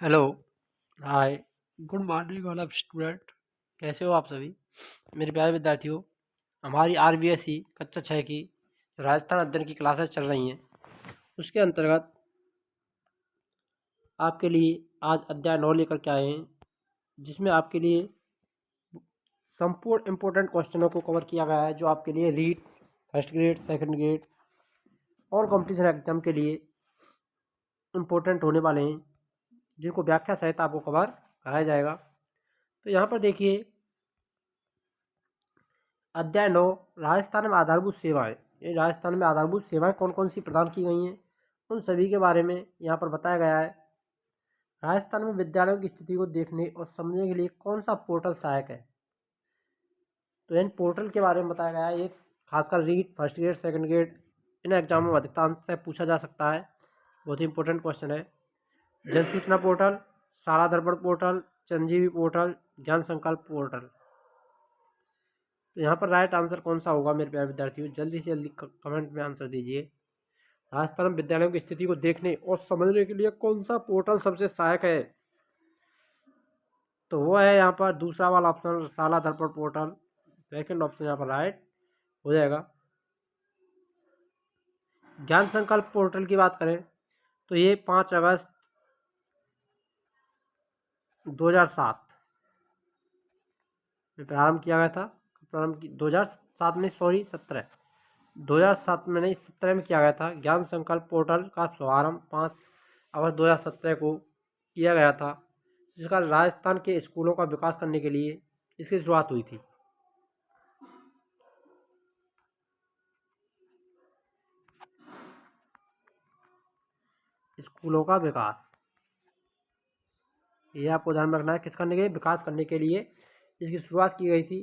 Hello. Hi. Good morning all of student. कैसे हो आप सभी मेरे प्यारे विद्यार्थियों। हमारी आरबीएसई कक्षा 6 की राजस्थान अध्ययन की क्लासेस चल रही हैं। उसके अंतर्गत आपके लिए आज अध्याय 9 लेकर के आए हैं, जिसमें आपके लिए संपूर्ण इम्पोर्टेंट क्वेश्चनों को कवर किया गया है, जो आपके लिए REET first grade second grade और कॉम्पिटिशन एग्जाम के लिए इम्पोर्टेंट होने वाले हैं, जिनको व्याख्या सहित आपको कवर कराया जाएगा। तो यहाँ पर देखिए, अध्याय 9 राजस्थान में आधारभूत सेवाएं। ये राजस्थान में आधारभूत सेवाएं कौन कौन सी प्रदान की गई हैं, उन सभी के बारे में यहाँ पर बताया गया है। राजस्थान में विद्यालयों की स्थिति को देखने और समझने के लिए कौन सा पोर्टल सहायक है, तो इन पोर्टल के बारे में बताया गया है। एक खासकर REET first grade second grade इन एग्जामों में अधिकतर से पूछा जा सकता है, बहुत ही इंपॉर्टेंट क्वेश्चन है। जन सूचना पोर्टल, शाला दर्पण पोर्टल, चिरंजीवी पोर्टल, ज्ञान संकल्प पोर्टल। तो यहाँ पर राइट आंसर कौन सा होगा मेरे प्यारे विद्यार्थियों, जल्दी से जल्दी कमेंट में आंसर दीजिए। राजस्थान में विद्यालयों की स्थिति को देखने और समझने के लिए कौन सा पोर्टल सबसे सहायक है, तो वो है यहाँ पर दूसरा वाला ऑप्शन, शाला दर्पण पोर्टल। सेकंड ऑप्शन यहाँ पर राइट हो जाएगा। ज्ञान संकल्प पोर्टल की बात करें तो ये 5 अगस्त 2007 में प्रारंभ किया गया था। प्रारंभ 2007 में, सॉरी 2007 में नहीं, 17 में किया गया था। ज्ञान संकल्प पोर्टल का शुभारंभ 5 अगस्त 2017 को किया गया था, जिसका राजस्थान के स्कूलों का विकास करने के लिए इसकी शुरुआत हुई थी। स्कूलों का विकास, ये आपको ध्यान में रखना है, किस करने के लिए, विकास करने के लिए इसकी शुरुआत की गई थी।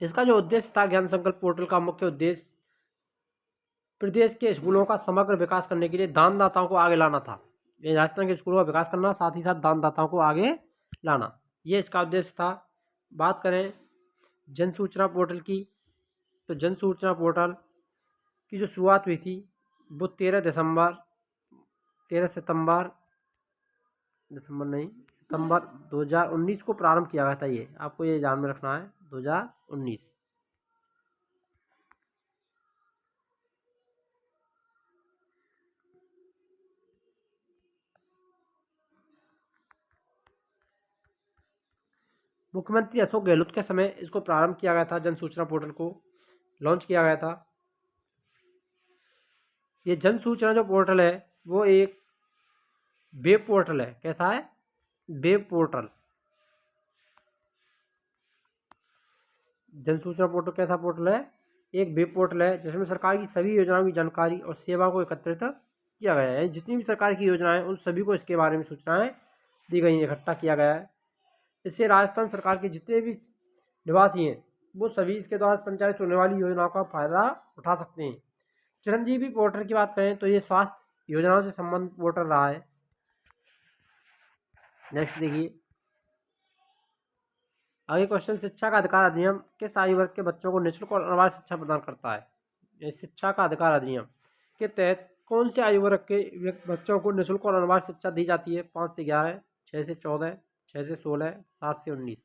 इसका जो उद्देश्य था, ज्ञान संकल्प पोर्टल का मुख्य उद्देश्य प्रदेश के स्कूलों का समग्र विकास करने के लिए दानदाताओं को आगे लाना था। ये राजस्थान के स्कूलों का विकास करना, साथ ही साथ दानदाताओं को आगे लाना, ये इसका उद्देश्य था। बात करें जन सूचना पोर्टल की, तो जन सूचना पोर्टल की जो शुरुआत हुई थी वो 13 सितंबर 2019 को प्रारंभ किया गया था। ये आपको ये ध्यान में रखना है, 2019। मुख्यमंत्री अशोक गहलोत के समय इसको प्रारंभ किया गया था, जन सूचना पोर्टल को लॉन्च किया गया था। ये जन सूचना जो पोर्टल है वो एक वेब पोर्टल है। कैसा है? Web portal. जन सूचना पोर्टल कैसा पोर्टल है? एक वेब पोर्टल है, जिसमें सरकार की सभी योजनाओं की जानकारी और सेवा को एकत्रित किया गया है। जितनी भी सरकार की योजनाएं, उन सभी को इसके बारे में सूचनाएं दी गई, इकट्ठा किया गया है। इससे राजस्थान सरकार के जितने भी निवासी हैं, वो सभी इसके द्वारा संचालित होने वाली योजनाओं का फायदा उठा सकते हैं। चिरंजीवी पोर्टल की बात करें तो ये स्वास्थ्य योजनाओं से संबंधित पोर्टल रहा है। नेक्स्ट देखिए, आगे क्वेश्चन, शिक्षा का अधिकार अधिनियम किस आयु वर्ग के बच्चों को निःशुल्क और अनिवार्य शिक्षा प्रदान करता है? ये शिक्षा का अधिकार अधिनियम के तहत कौन से आयु वर्ग के बच्चों को निःशुल्क और अनिवार्य शिक्षा दी जाती है? 5 से 11, 6 से 14, 6 से 16, 7 से 19।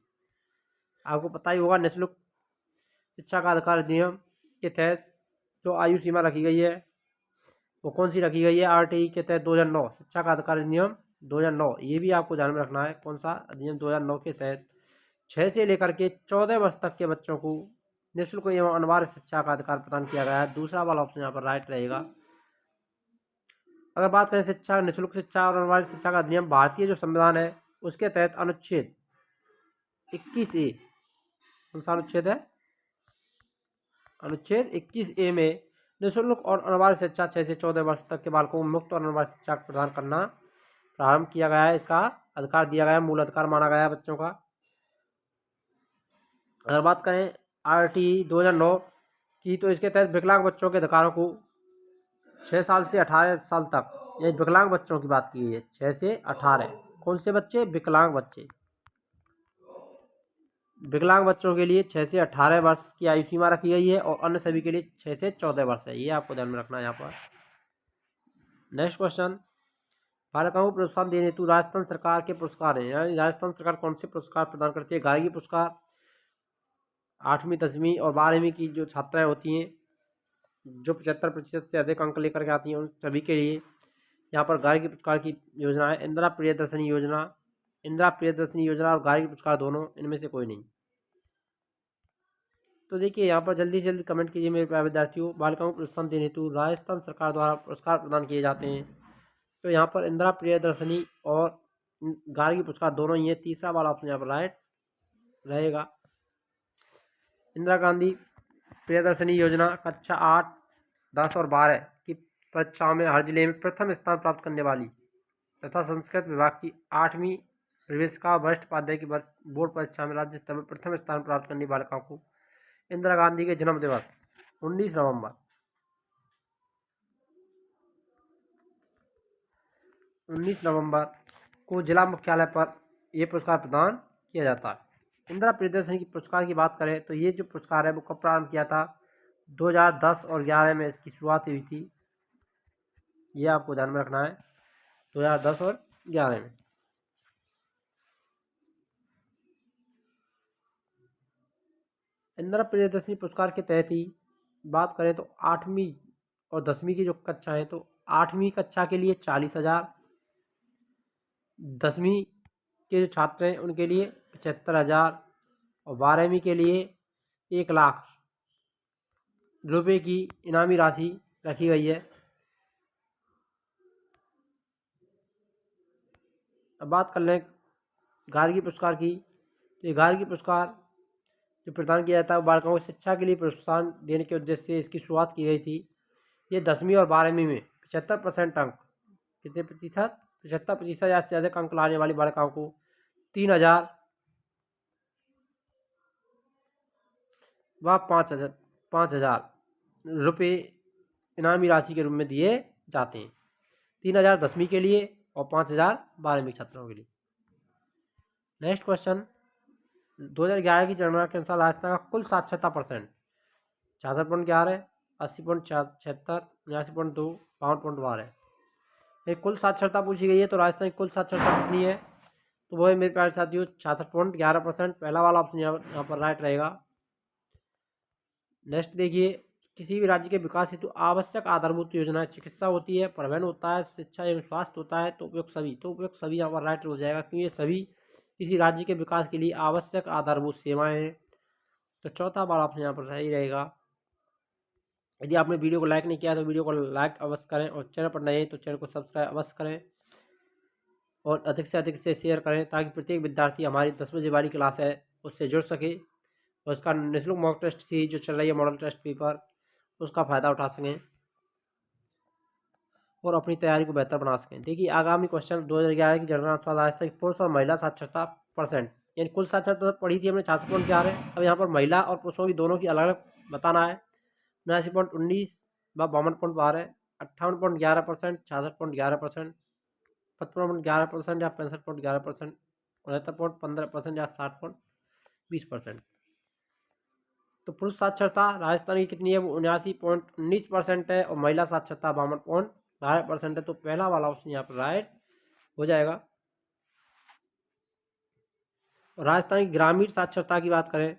आपको पता ही होगा, निःशुल्क शिक्षा का अधिकार अधिनियम के तहत जो आयु सीमा रखी गई है वो कौन सी रखी गई है? आरटीई के तहत 2009 शिक्षा का अधिकार अधिनियम 2009, ये भी आपको ध्यान में रखना है। कौन सा अधिनियम? 2009 के तहत 6 से लेकर के 14 वर्ष तक के बच्चों को निःशुल्क एवं अनिवार्य शिक्षा का अधिकार प्रदान किया गया है। दूसरा वाला ऑप्शन यहाँ पर राइट रहेगा। अगर बात करें शिक्षा, निःशुल्क शिक्षा और अनिवार्य शिक्षा का अधिनियम, भारतीय जो संविधान है उसके तहत अनुच्छेद 21A, कौन सा अनुच्छेद है? अनुच्छेद 21A में निःशुल्क और अनिवार्य शिक्षा 6 से 14 वर्ष तक के बालकों को मुफ्त और अनिवार्य शिक्षा प्रदान करना प्रारंभ किया गया है। इसका अधिकार दिया गया है, मूल अधिकार माना गया है बच्चों का। अगर बात करें आरटीई 2009 की, तो इसके तहत विकलांग बच्चों के अधिकारों को 6 साल से 18 साल तक, ये विकलांग बच्चों की बात की गई है। 6 से 18, कौन से बच्चे? विकलांग बच्चे। विकलांग बच्चों के लिए 6 से 18 वर्ष की आयु सीमा रखी गई है, और अन्य सभी के लिए 6 से 14 वर्ष है। ये आपको ध्यान में रखना है यहाँ पर। नेक्स्ट क्वेश्चन, बालिकाओं को प्रोत्साहन देने हेतु राजस्थान सरकार के पुरस्कार हैं, यानी राजस्थान सरकार कौन से पुरस्कार प्रदान करती है? गार्गी पुरस्कार, 8वीं 10वीं और 12वीं की जो छात्राएं होती हैं जो 75% से अधिक अंक लेकर के आती हैं उन सभी के लिए यहाँ पर गार्गी पुरस्कार की योजना है। इंदिरा प्रियदर्शनी योजना और गार्गी पुरस्कार दोनों, इनमें से कोई नहीं। तो देखिए यहाँ पर जल्दी से जल्दी कमेंट कीजिए मेरे प्यारे विद्यार्थियों। बालिकाओं को प्रोत्साहन देने हेतु राजस्थान सरकार द्वारा पुरस्कार प्रदान किए जाते हैं। तो यहाँ पर इंदिरा प्रियदर्शनी और गार्गी पुरस्कार दोनों ही है। तीसरा वाला ऑप्शन यहाँ पर राइट रहेगा। इंदिरा गांधी प्रियदर्शनी योजना कक्षा 8, 10 और 12 की परीक्षाओं में हर जिले में प्रथम स्थान प्राप्त करने वाली तथा संस्कृत विभाग की 8वीं प्रवेशिका वरिष्ठ उपाध्याय की बोर्ड परीक्षा में राज्य स्तर पर प्रथम स्थान प्राप्त करने वाली बालिकाओं को इंदिरा गांधी के जन्म दिवस 19 नवंबर को जिला मुख्यालय पर यह पुरस्कार प्रदान किया जाता है। इंदिरा प्रियदर्शनी की पुरस्कार की बात करें तो ये जो पुरस्कार है वो कब प्रारंभ किया था? 2010 और 11 में इसकी शुरुआत हुई थी। ये आपको ध्यान में रखना है, 2010 और 11 में। इंदिरा प्रियदर्शनी पुरस्कार के तहत ही बात करें तो 8वीं और 10वीं की जो कक्षा है तो 8वीं कक्षा के लिए 40,000, 10वीं के जो छात्र हैं उनके लिए 75,000 और 12वीं के लिए 1,00,000 रुपये की इनामी राशि रखी गई है। अब बात कर लें गार्गी पुरस्कार की, तो ये गार्गी पुरस्कार जो प्रदान किया जाता है वो बालिकाओं को शिक्षा के लिए प्रोत्साहन देने के उद्देश्य से इसकी शुरुआत की गई थी। ये 10वीं और 12वीं में 75% अंक, कितने प्रतिशत? 75% या से अधिक अंक लाने वाली बालिकाओं को 3,000 व 5,000 रुपये इनामी राशि के रूप में दिए जाते हैं। 3,000 10वीं के लिए और 5,000 12वीं छात्रों के लिए। नेक्स्ट क्वेश्चन, 2011 की जनगणना के अनुसार राजस्थान का कुल साक्षरता परसेंट 66.11, 80.76, 89.2, 52.12 है। कुल साक्षरता पूछी गई है तो राजस्थान की कुल साक्षरता कितनी है? तो वो है मेरे प्यारे साथियों 66.11%। पहला वाला ऑप्शन यहाँ पर राइट रहेगा। नेक्स्ट देखिए, किसी भी राज्य के विकास हेतु आवश्यक आधारभूत योजनाएं चिकित्सा होती है, परिवहन होता है, शिक्षा एवं स्वास्थ्य होता है, तो उपयुक्त सभी यहाँ पर राइट हो जाएगा क्योंकि ये सभी किसी राज्य के विकास के लिए आवश्यक आधारभूत सेवाएं हैं। तो चौथा वाला ऑप्शन यहाँ पर सही रहेगा। यदि आपने वीडियो को लाइक नहीं किया तो वीडियो को लाइक अवश्य करें और चैनल पर नए हैं तो चैनल को सब्सक्राइब अवश्य करें और अधिक से शेयर करें ताकि प्रत्येक विद्यार्थी हमारी 10 बजे वाली क्लास है उससे जुड़ सके और उसका निःशुल्क मॉक टेस्ट सीरीज जो चल रही है मॉडल टेस्ट पेपर उसका फ़ायदा उठा सकें और अपनी तैयारी को बेहतर बना सकें। देखिए आगामी क्वेश्चन 2011 की जनगणना अनुसार राजस्थान की पुरुष और महिला साक्षरता परसेंट, यानी कुल साक्षरता पढ़ी थी हमने 66.11। अब यहाँ पर महिला और पुरुषों की दोनों की अलग अलग बताना है। 79.19 व 52.12, 58.11%, 66.11%, 55.11% या 65.11%, 69.15% या 60.20%। तो पुरुष साक्षरता राजस्थान की कितनी है? वो 79.19% है और महिला साक्षरता 52.12% है। तो पहला वाला ऑप्शन यहाँ पर राइट हो जाएगा। और राजस्थान की ग्रामीण साक्षरता की बात करें,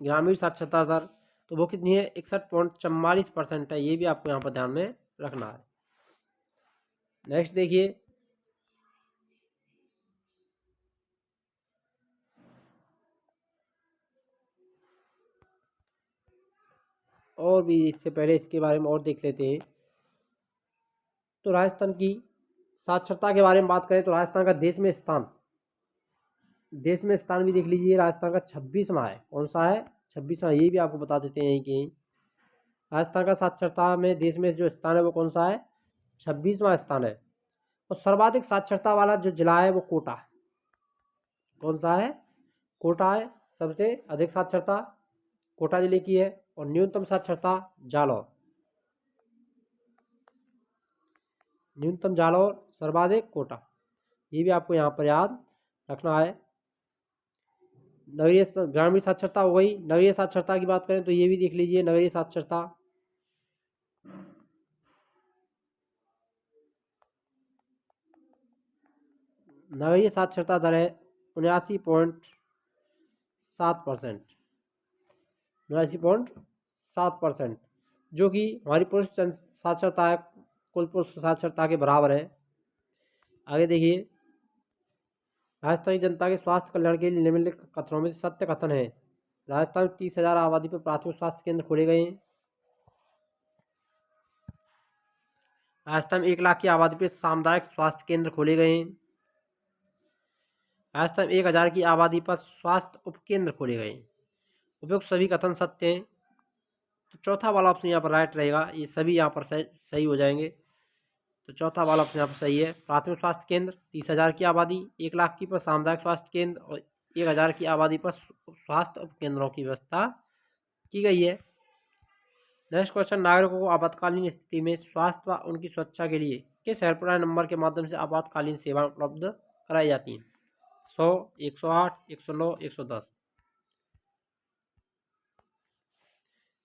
ग्रामीण साक्षरता दर तो वो कितनी है? 61.44% है। ये भी आपको यहाँ पर ध्यान में रखना है। नेक्स्ट देखिए, और भी इससे पहले इसके बारे में और देख लेते हैं। तो राजस्थान की साक्षरता के बारे में बात करें तो राजस्थान का देश में स्थान भी देख लीजिए। राजस्थान का 26वां है। कौन सा है? 26वां। ये भी आपको बता देते हैं कि राजस्थान का साक्षरता में देश में जो स्थान है वो कौन सा है? 26वां स्थान है। और सर्वाधिक साक्षरता वाला जो जिला है वो कोटा है। कौन सा है? कोटा है। सबसे अधिक साक्षरता कोटा जिले की है और न्यूनतम साक्षरता जालौर, सर्वाधिक कोटा। ये भी आपको यहाँ पर याद रखना है। नगरीय ग्रामीण साक्षरता हो गई। नगरीय साक्षरता की बात करें तो ये भी देख लीजिए। नगरीय साक्षरता नगरीय साक्षरता दर है 79.7%, 79.7%, जो कि हमारी पुरुष साक्षरता है कुल पुरुष साक्षरता के बराबर है। आगे देखिए, राजस्थान की जनता के स्वास्थ्य कल्याण के लिए निम्नलिखित कथनों में सत्य कथन है। राजस्थान में 30,000 आबादी पर प्राथमिक स्वास्थ्य केंद्र खोले गए हैं। राजस्थान में 1 लाख की आबादी पर सामुदायिक स्वास्थ्य केंद्र खोले गए हैं। राजस्थान में 1,000 की आबादी पर स्वास्थ्य उपकेंद्र खोले गए हैं। उपयुक्त सभी कथन सत्य हैं, तो चौथा वाला ऑप्शन यहाँ पर राइट रहेगा। ये सभी यहाँ पर सही हो जाएंगे, तो चौथा वाला ऑप्शन यहाँ पर सही है। प्राथमिक स्वास्थ्य केंद्र, 30,000 की आबादी, 1 लाख की पर सामुदायिक स्वास्थ्य केंद्र और 1,000 की आबादी पर स्वास्थ्य उपकेंद्रों की व्यवस्था की गई है। नेक्स्ट क्वेश्चन, नागरिकों को आपातकालीन स्थिति में स्वास्थ्य व उनकी सुरक्षा के लिए किस हेल्पलाइन नंबर के माध्यम से आपातकालीन सेवाएं उपलब्ध कराई जाती हैं? 100, 108, 109, 110।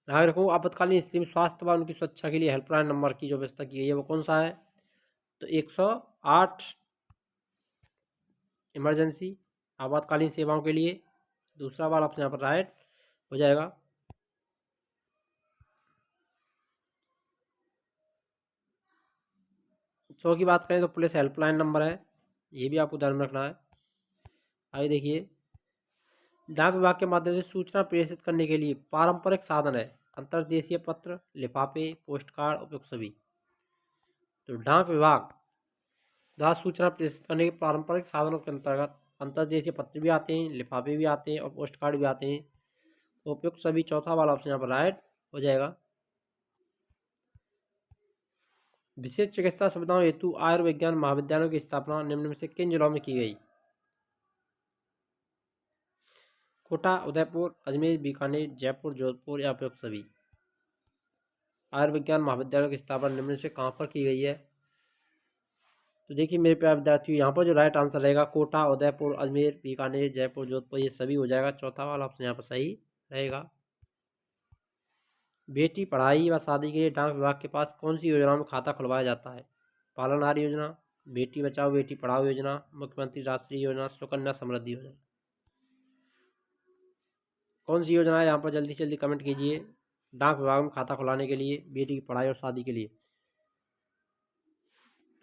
नागरिकों को आपातकालीन स्थिति में स्वास्थ्य व उनकी सुरक्षा के लिए हेल्पलाइन नंबर की जो व्यवस्था की गई है वो कौन सा है? तो 108 इमरजेंसी आपातकालीन सेवाओं के लिए। दूसरा वाला ऑप्शन यहाँ पर राइट हो जाएगा। सौ की बात करें तो पुलिस हेल्पलाइन नंबर है, ये भी आपको ध्यान में रखना है। आगे देखिए, डाक विभाग के माध्यम से सूचना प्रेषित करने के लिए पारंपरिक साधन है अंतर्देशीय पत्र, लिफाफे, पोस्ट कार्ड, उपयुक्त सभी। तो डाक विभाग द्वारा सूचना प्रेषित करने के पारंपरिक साधनों के अंतर्गत अंतर्देशीय पत्र भी आते हैं, लिफाफे भी आते हैं और पोस्ट कार्ड भी आते हैं। तो उपयुक्त सभी चौथा वाला ऑप्शन यहाँ पर राइट हो जाएगा। विशेष चिकित्सा सुविधाओं हेतु आयुर्विज्ञान महाविद्यालयों की स्थापना निम्न में से किन जिलों में की गई? कोटा, उदयपुर, अजमेर, बीकानेर, जयपुर, जोधपुर या उपयुक्त सभी। आयुर्विज्ञान महाविद्यालयों की स्थापना निम्न से कहाँ पर की गई है? तो देखिए मेरे प्यारे विद्यार्थियों, यहाँ पर जो राइट आंसर रहेगा कोटा, उदयपुर, अजमेर, बीकानेर, जयपुर, जोधपुर ये सभी हो जाएगा। चौथा वाला ऑप्शन यहाँ पर सही रहेगा। बेटी पढ़ाई व शादी के लिए डाक विभाग के पास कौन सी योजना में खाता खुलवाया जाता है? पालनहार योजना, बेटी बचाओ बेटी पढ़ाओ योजना, मुख्यमंत्री राष्ट्रीय योजना, सुकन्या समृद्धि योजना। कौन सी योजना है यहाँ पर जल्दी से जल्दी कमेंट कीजिए। डाक विभाग में खाता खुलाने के लिए, बेटी की पढ़ाई और शादी के लिए,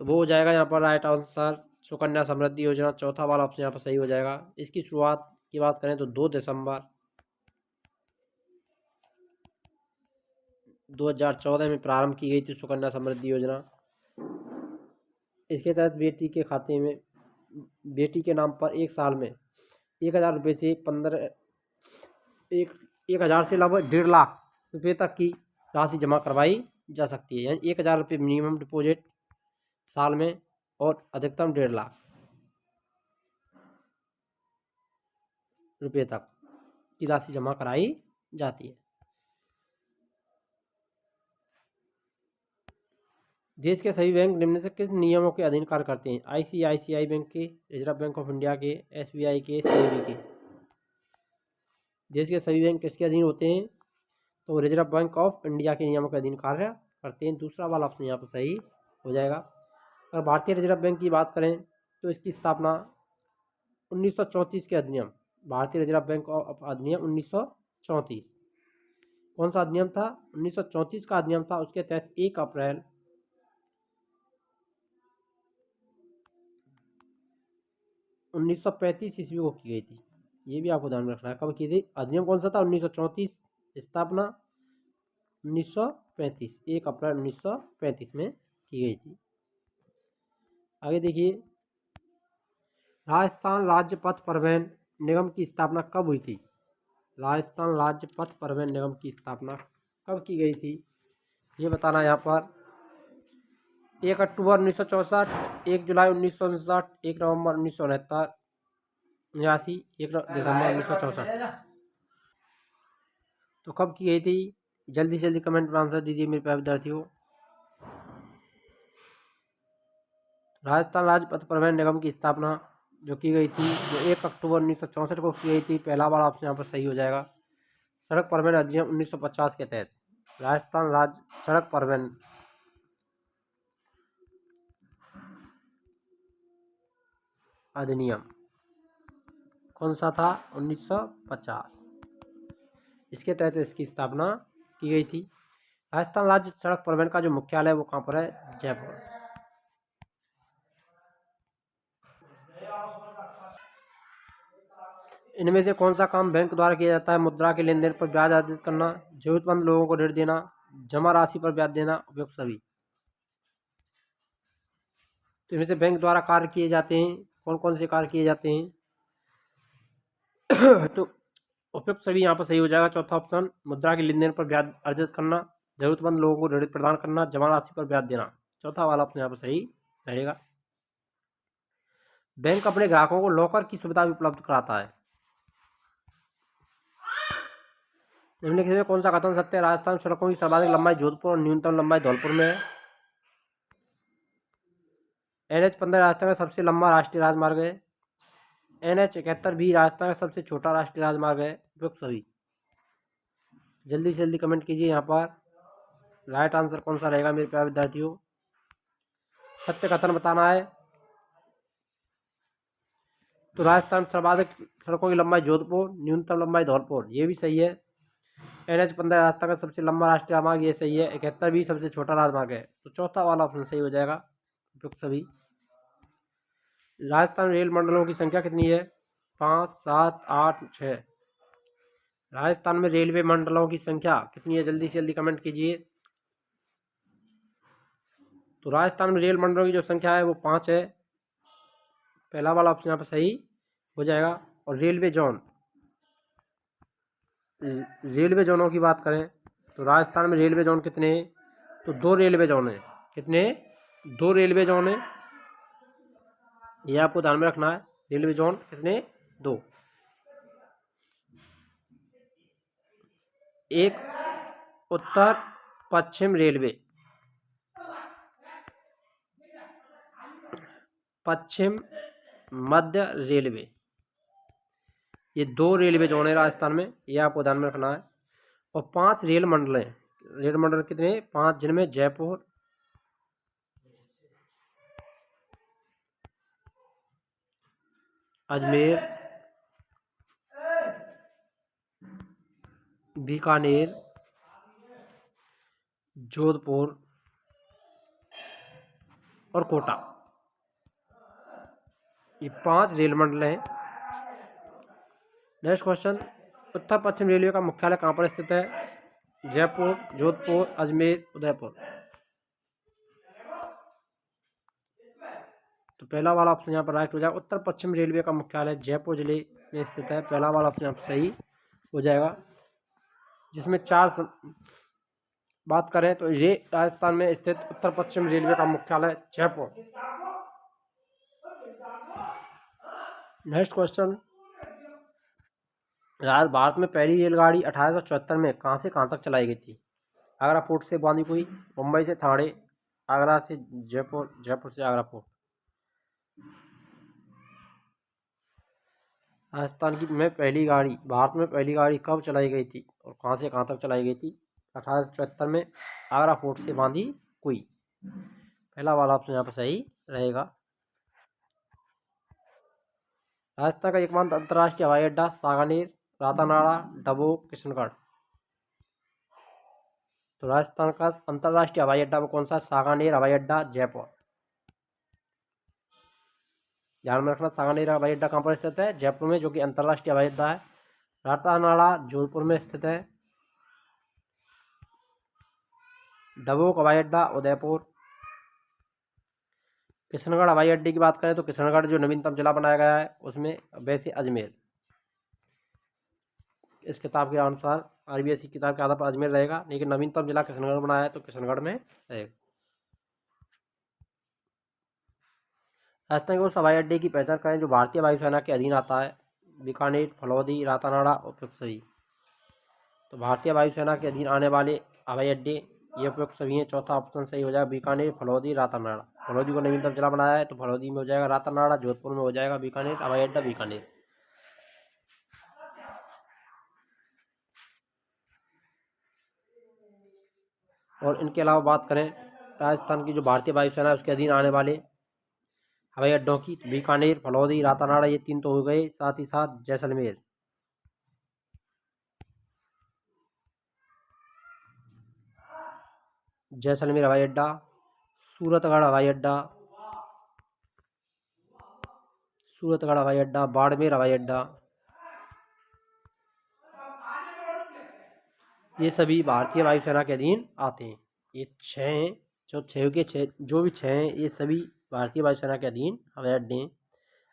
तो वो हो जाएगा यहाँ पर राइट आंसर सुकन्या समृद्धि योजना। चौथा वाला ऑप्शन यहाँ पर सही हो जाएगा। इसकी शुरुआत की बात करें तो 2 दिसंबर 2014 में प्रारंभ की गई थी सुकन्या समृद्धि योजना। इसके तहत बेटी के खाते में बेटी के नाम पर एक साल में 1,000 रुपये से 1,000 से लगभग 1.5 लाख रुपये तक की राशि जमा करवाई जा सकती है। यानी 1,000 रुपये मिनिमम डिपॉजिट साल में और अधिकतम 1.5 लाख रुपये तक की राशि जमा कराई जाती है। देश के सभी बैंक निम्न से किस नियमों के अधीन कार्य करते हैं? ICICI बैंक के, रिजर्व बैंक ऑफ इंडिया के, SBI के, CIB के। देश के सभी बैंक किसके अधीन होते हैं? तो रिजर्व बैंक ऑफ इंडिया के नियमों के अधीन कार्य करते हैं। दूसरा वाला ऑप्शन यहाँ पर सही हो जाएगा। अगर भारतीय रिजर्व बैंक की बात करें तो इसकी स्थापना 1934 के अधिनियम, भारतीय रिजर्व बैंक ऑफ अधिनियम 1934, कौन सा अधिनियम था? 1934 का अधिनियम था। उसके तहत 1 अप्रैल 1935 ईस्वी को की गई थी। ये भी आपको ध्यान में रखना है। कब की थी? अधिनियम कौन सा था? 1934, स्थापना 1935, 1 अप्रैल 1935 में की गई थी। आगे देखिए, राजस्थान राज्य पथ परिवहन निगम की स्थापना कब हुई थी? राजस्थान राज्य पथ परिवहन निगम की स्थापना कब की गई थी? ये बताना यहाँ पर। 1 अक्टूबर 1964, 1 जुलाई 1959, 1 नवंबर 1969, 1 दिसंबर 1964। तो कब की गई थी? जल्दी से जल्दी कमेंट में आंसर दीजिए मेरे प्यारे विद्यार्थियों। राजस्थान राज्य पथ परिवहन निगम की स्थापना जो की गई थी वो 1 अक्टूबर 1964 को की गई थी। पहला वाला ऑप्शन यहाँ पर सही हो जाएगा। सड़क परिवहन अधिनियम 1950 के तहत राजस्थान राज्य सड़क परिवहन अधिनियम कौन सा था? 1950। इसके तहत इसकी स्थापना की गई थी। राजस्थान राज्य सड़क परिवहन का जो मुख्यालय है वो कहाँ पर है? जयपुर। इनमें से कौन सा काम बैंक द्वारा किया जाता है? मुद्रा के लेन देन पर ब्याज अर्जित करना, जरूरतमंद लोगों को ऋण देना, जमा राशि पर ब्याज देना, उपयुक्त सभी। तो इनमें से बैंक द्वारा कार्य किए जाते हैं, कौन कौन से कार्य किए जाते हैं? तो उपयुक्त सभी यहाँ पर सही हो जाएगा। चौथा ऑप्शन, मुद्रा के लेन देन पर ब्याज अर्जित करना, जरूरतमंद लोगों को ऋण प्रदान करना, जमा राशि पर ब्याज देना। चौथा वाला ऑप्शन यहाँ पर सही रहेगा। बैंक अपने ग्राहकों को लॉकर की सुविधा भी उपलब्ध कराता है। निम्नलिखित में कौन सा कथन सत्य है? राजस्थान सड़कों की सर्वाधिक लंबाई जोधपुर और न्यूनतम लंबाई धौलपुर में है। NH-15 राजस्थान का सबसे लंबा राष्ट्रीय राजमार्ग है। NH-71 भी राजस्थान का सबसे छोटा राष्ट्रीय राजमार्ग है। उपयुक्त सभी। जल्दी से जल्दी कमेंट कीजिए यहाँ पर राइट आंसर कौन सा रहेगा मेरे प्यारे विद्यार्थियों। सत्य कथन बताना है। तो राजस्थान सर्वाधिक सड़कों की लंबाई जोधपुर, न्यूनतम लंबाई धौलपुर, ये भी सही है। NH-15 राजस्थान का सबसे लंबा राष्ट्रीय राजमार्ग, ये सही है। 71 भी सबसे छोटा राजमार्ग है। तो चौथा वाला ऑप्शन सही हो जाएगा। उपयुक्त सभी। राजस्थान रेल मंडलों की संख्या कितनी है? 5, 7, 8, 6। राजस्थान में रेलवे मंडलों की संख्या कितनी है? जल्दी से जल्दी कमेंट कीजिए। तो राजस्थान में रेल मंडलों की जो संख्या है वो 5 है। पहला वाला ऑप्शन यहाँ पर सही हो जाएगा। और रेलवे जोनों की बात करें तो राजस्थान में रेलवे जोन कितने हैं? तो 2 रेलवे जोन है। कितने? 2 रेलवे जोन है। ये आपको ध्यान में रखना है। रेलवे जोन कितने? 2। एक उत्तर पश्चिम रेलवे, पश्चिम मध्य रेलवे, ये 2 रेलवे जोन है राजस्थान में। ये आपको ध्यान में रखना है। और 5 रेल मंडल हैं। रेल मंडल कितने? 5, जिनमें जयपुर, अजमेर, बीकानेर, जोधपुर और कोटा, ये 5 रेल मंडल हैं। नेक्स्ट क्वेश्चन, उत्तर पश्चिम रेलवे का मुख्यालय कहाँ पर स्थित है? जयपुर, जोधपुर, अजमेर, उदयपुर। तो पहला वाला ऑप्शन यहाँ पर राइट हो जाएगा। उत्तर पश्चिम रेलवे का मुख्यालय जयपुर जिले में स्थित है। पहला वाला ऑप्शन यहाँ पर सही हो जाएगा। जिसमें 4 बात करें तो ये राजस्थान में स्थित उत्तर पश्चिम रेलवे का मुख्यालय जयपुर। नेक्स्ट क्वेश्चन, भारत में पहली रेलगाड़ी 1874 में कहाँ से कहाँ तक चलाई गई थी? आगरा फोर्ट से बांदीकुई, मुंबई से ठाणे, आगरा से जयपुर, जयपुर से आगरा फोर्ट। राजस्थान की में पहली गाड़ी, भारत में पहली गाड़ी कब चलाई गई थी और कहाँ से कहाँ तक चलाई गई थी? 1874 में आगरा फोर्ट से बांदीकुई। पहला वाला ऑप्शन यहाँ पर सही रहेगा। राजस्थान का एकमात्र अंतर्राष्ट्रीय हवाई अड्डा सांगानेर, रातानाड़ा, डबोक, किशनगढ़। तो राजस्थान का अंतर्राष्ट्रीय हवाई अड्डा वो कौन सा? सांगानेर हवाई अड्डा, जयपुर। ध्यान में रखना, सांगानेर हवाई अड्डा कहाँ पर स्थित है? जयपुर में, जो कि अंतर्राष्ट्रीय हवाई अड्डा है। रातानाड़ा जोधपुर में स्थित है। डबोक हवाई अड्डा उदयपुर। किशनगढ़ हवाई अड्डे की बात करें तो किशनगढ़ जो नवीनतम जिला बनाया गया है उसमें, वैसे अजमेर। इस किताब के अनुसार RBSE किताब के आधार पर अजमेर रहेगा, लेकिन नवीनतम जिला किशनगढ़ बनाया है तो किशनगढ़ में रहेगा। राजस्थान के उस हवाई अड्डे की पहचान करें जो भारतीय वायुसेना के अधीन आता है। बीकानेर, फलौदी, रातानाड़ा, उपयुक्त सभी। तो भारतीय वायुसेना के अधीन आने वाले हवाई अड्डे ये उपयुक्त सभी हैं। चौथा ऑप्शन सही हो जाएगा, बीकानेर, फलौदी, रातानाड़ा। फलौदी को नवीनतम जिला बनाया है तो फलौदी में हो जाएगा। रातानाड़ा जोधपुर में हो जाएगा। बीकानेर हवाई अड्डा बीकानेर। और इनके अलावा बात करें राजस्थान की जो भारतीय वायुसेना है उसके अधीन आने वाले हवाई अड्डों की, तो बीकानेर, फलौदी, रातानाड़ा, ये 3 तो हो गए। साथ ही साथ जैसलमेर, जैसलमेर हवाई अड्डा, सूरतगढ़ हवाई अड्डा, सूरतगढ़ हवाई अड्डा, बाड़मेर हवाई अड्डा, ये सभी भारतीय वायुसेना के अधीन आते हैं। ये 6 हैं, जो 6 के 6 जो भी 6 हैं, ये सभी भारतीय वायुसेना के अधीन हवाई अड्डे हैं।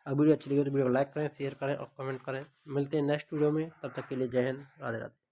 अगर वीडियो अच्छी लगी तो वीडियो को लाइक करें, शेयर करें और कमेंट करें। मिलते हैं नेक्स्ट वीडियो में, तब तक के लिए जय हिंद, राधे राधे।